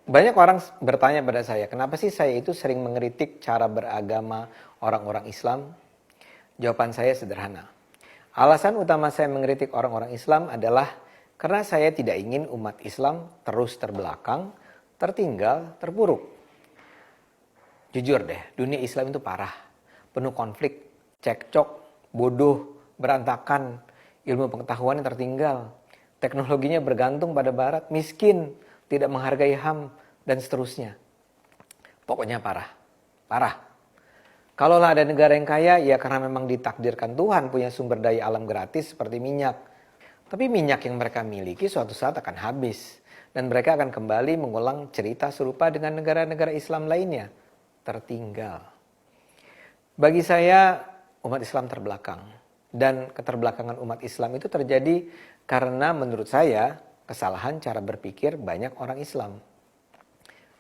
Banyak orang bertanya pada saya, kenapa sih saya itu sering mengkritik cara beragama orang-orang Islam? Jawaban saya sederhana. Alasan utama saya mengkritik orang-orang Islam adalah karena saya tidak ingin umat Islam terus terbelakang, tertinggal, terpuruk. Jujur deh, dunia Islam itu parah. Penuh konflik, cekcok, bodoh, berantakan, ilmu pengetahuan yang tertinggal. Teknologinya bergantung pada barat, miskin, tidak menghargai HAM, dan seterusnya. Pokoknya parah. Parah. Kalaulah ada negara yang kaya, ya karena memang ditakdirkan Tuhan punya sumber daya alam gratis seperti minyak. Tapi minyak yang mereka miliki suatu saat akan habis. Dan mereka akan kembali mengulang cerita serupa dengan negara-negara Islam lainnya. Tertinggal. Bagi saya, umat Islam terbelakang. Dan keterbelakangan umat Islam itu terjadi karena menurut saya kesalahan cara berpikir banyak orang Islam.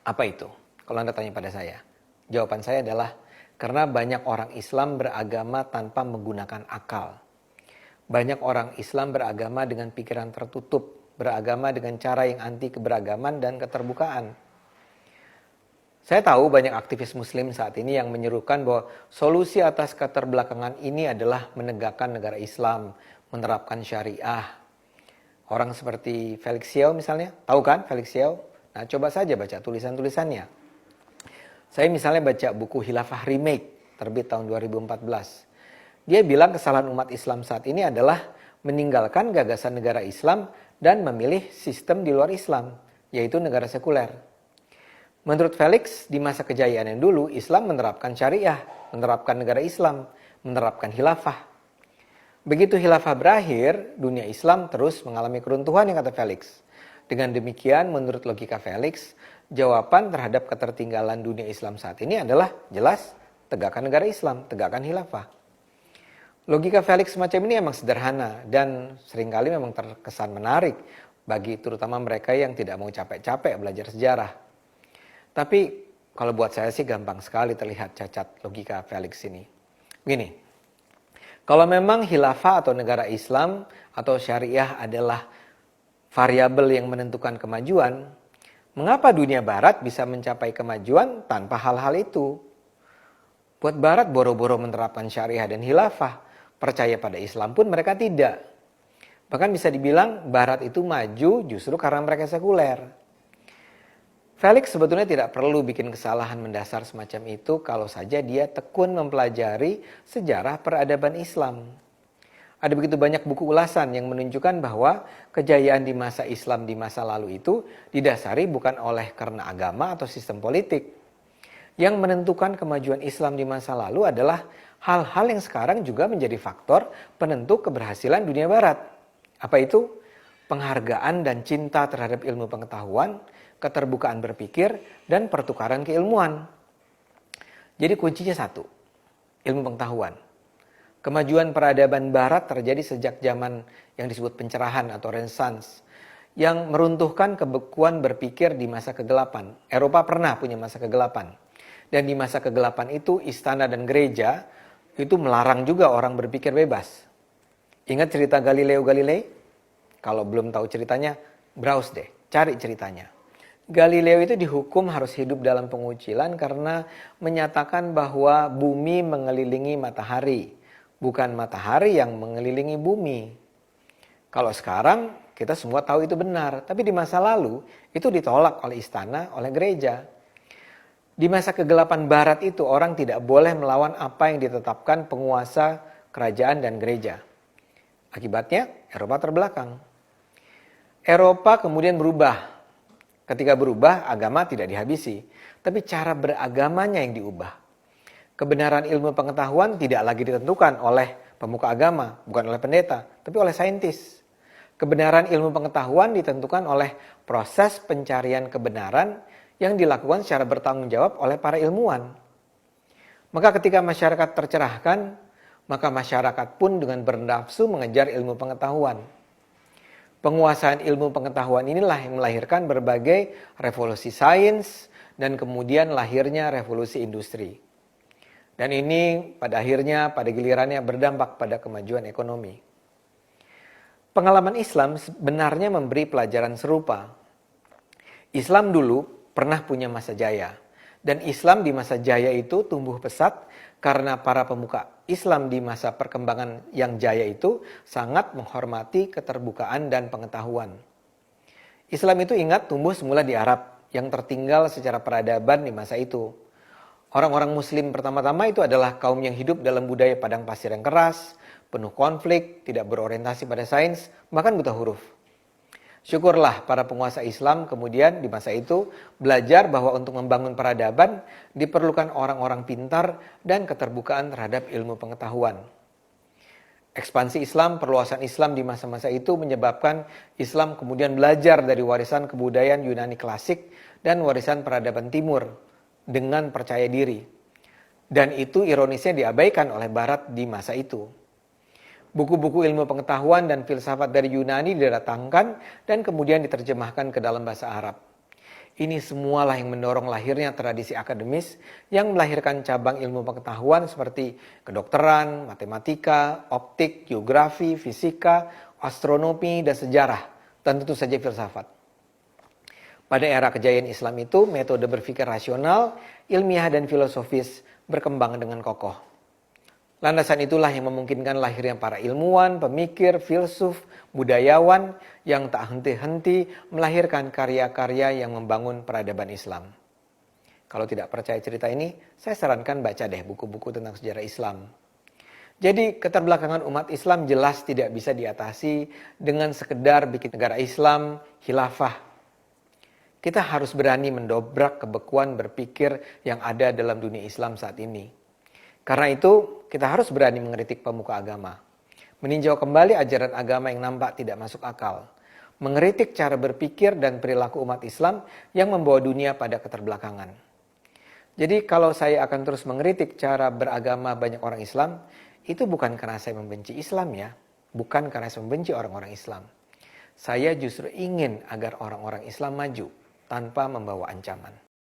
Apa itu? Kalau Anda tanya pada saya. Jawaban saya adalah karena banyak orang Islam beragama tanpa menggunakan akal. Banyak orang Islam beragama dengan pikiran tertutup, beragama dengan cara yang anti keberagaman dan keterbukaan. Saya tahu banyak aktivis muslim saat ini yang menyerukan bahwa solusi atas keterbelakangan ini adalah menegakkan negara Islam, menerapkan syariah. Orang seperti Felix Xiao misalnya, tahu kan Felix Xiao? Nah, coba saja baca tulisan-tulisannya. Saya misalnya baca buku Khilafah Remake, terbit tahun 2014. Dia bilang kesalahan umat Islam saat ini adalah meninggalkan gagasan negara Islam dan memilih sistem di luar Islam, yaitu negara sekuler. Menurut Felix, di masa kejayaan yang dulu, Islam menerapkan syariah, menerapkan negara Islam, menerapkan khilafah. Begitu khilafah berakhir, dunia Islam terus mengalami keruntuhan yang kata Felix. Dengan demikian, menurut logika Felix, jawaban terhadap ketertinggalan dunia Islam saat ini adalah jelas tegakkan negara Islam, tegakkan khilafah. Logika Felix semacam ini memang sederhana dan seringkali memang terkesan menarik bagi terutama mereka yang tidak mau capek-capek belajar sejarah. Tapi kalau buat saya sih gampang sekali terlihat cacat logika Felix ini. Begini, kalau memang khilafah atau negara Islam atau syariah adalah variabel yang menentukan kemajuan, mengapa dunia barat bisa mencapai kemajuan tanpa hal-hal itu? Buat barat boro-boro menerapkan syariah dan khilafah, percaya pada Islam pun mereka tidak. Bahkan bisa dibilang barat itu maju justru karena mereka sekuler. Felix sebetulnya tidak perlu bikin kesalahan mendasar semacam itu kalau saja dia tekun mempelajari sejarah peradaban Islam. Ada begitu banyak buku ulasan yang menunjukkan bahwa kejayaan di masa Islam di masa lalu itu didasari bukan oleh karena agama atau sistem politik. Yang menentukan kemajuan Islam di masa lalu adalah hal-hal yang sekarang juga menjadi faktor penentu keberhasilan dunia barat. Apa itu? Penghargaan dan cinta terhadap ilmu pengetahuan, keterbukaan berpikir, dan pertukaran keilmuan. Jadi kuncinya satu, ilmu pengetahuan. Kemajuan peradaban barat terjadi sejak zaman yang disebut pencerahan atau Renaissance, yang meruntuhkan kebekuan berpikir di masa kegelapan. Eropa pernah punya masa kegelapan. Dan di masa kegelapan itu istana dan gereja itu melarang juga orang berpikir bebas. Ingat cerita Galileo Galilei? Kalau belum tahu ceritanya, browse deh, cari ceritanya. Galileo itu dihukum harus hidup dalam pengucilan karena menyatakan bahwa bumi mengelilingi matahari, bukan matahari yang mengelilingi bumi. Kalau sekarang kita semua tahu itu benar, tapi di masa lalu itu ditolak oleh istana, oleh gereja. Di masa kegelapan barat itu orang tidak boleh melawan apa yang ditetapkan penguasa kerajaan dan gereja. Akibatnya Eropa terbelakang. Eropa kemudian berubah. Ketika berubah, agama tidak dihabisi, tapi cara beragamanya yang diubah. Kebenaran ilmu pengetahuan tidak lagi ditentukan oleh pemuka agama, bukan oleh pendeta, tapi oleh saintis. Kebenaran ilmu pengetahuan ditentukan oleh proses pencarian kebenaran yang dilakukan secara bertanggung jawab oleh para ilmuwan. Maka ketika masyarakat tercerahkan, maka masyarakat pun dengan bernafsu mengejar ilmu pengetahuan. Penguasaan ilmu pengetahuan inilah yang melahirkan berbagai revolusi sains dan kemudian lahirnya revolusi industri. Dan ini pada akhirnya, pada gilirannya berdampak pada kemajuan ekonomi. Pengalaman Islam sebenarnya memberi pelajaran serupa. Islam dulu pernah punya masa jaya. Dan Islam di masa jaya itu tumbuh pesat karena para pemuka Islam di masa perkembangan yang jaya itu sangat menghormati keterbukaan dan pengetahuan. Islam itu ingat tumbuh semula di Arab yang tertinggal secara peradaban di masa itu. Orang-orang muslim pertama-tama itu adalah kaum yang hidup dalam budaya padang pasir yang keras, penuh konflik, tidak berorientasi pada sains, bahkan buta huruf. Syukurlah para penguasa Islam kemudian di masa itu belajar bahwa untuk membangun peradaban diperlukan orang-orang pintar dan keterbukaan terhadap ilmu pengetahuan. Ekspansi Islam, perluasan Islam di masa-masa itu menyebabkan Islam kemudian belajar dari warisan kebudayaan Yunani klasik dan warisan peradaban timur dengan percaya diri. Dan itu ironisnya diabaikan oleh Barat di masa itu. Buku-buku ilmu pengetahuan dan filsafat dari Yunani didatangkan dan kemudian diterjemahkan ke dalam bahasa Arab. Ini semualah yang mendorong lahirnya tradisi akademis yang melahirkan cabang ilmu pengetahuan seperti kedokteran, matematika, optik, geografi, fisika, astronomi, dan sejarah, dan tentu saja filsafat. Pada era kejayaan Islam itu, metode berpikir rasional, ilmiah, dan filosofis berkembang dengan kokoh. Landasan itulah yang memungkinkan lahirnya para ilmuwan, pemikir, filsuf, budayawan yang tak henti-henti melahirkan karya-karya yang membangun peradaban Islam. Kalau tidak percaya cerita ini, saya sarankan baca deh buku-buku tentang sejarah Islam. Jadi keterbelakangan umat Islam jelas tidak bisa diatasi dengan sekedar bikin negara Islam, khilafah. Kita harus berani mendobrak kebekuan berpikir yang ada dalam dunia Islam saat ini. Karena itu, kita harus berani mengkritik pemuka agama. Meninjau kembali ajaran agama yang nampak tidak masuk akal. Mengkritik cara berpikir dan perilaku umat Islam yang membawa dunia pada keterbelakangan. Jadi kalau saya akan terus mengkritik cara beragama banyak orang Islam, itu bukan karena saya membenci Islam ya. Bukan karena saya membenci orang-orang Islam. Saya justru ingin agar orang-orang Islam maju tanpa membawa ancaman.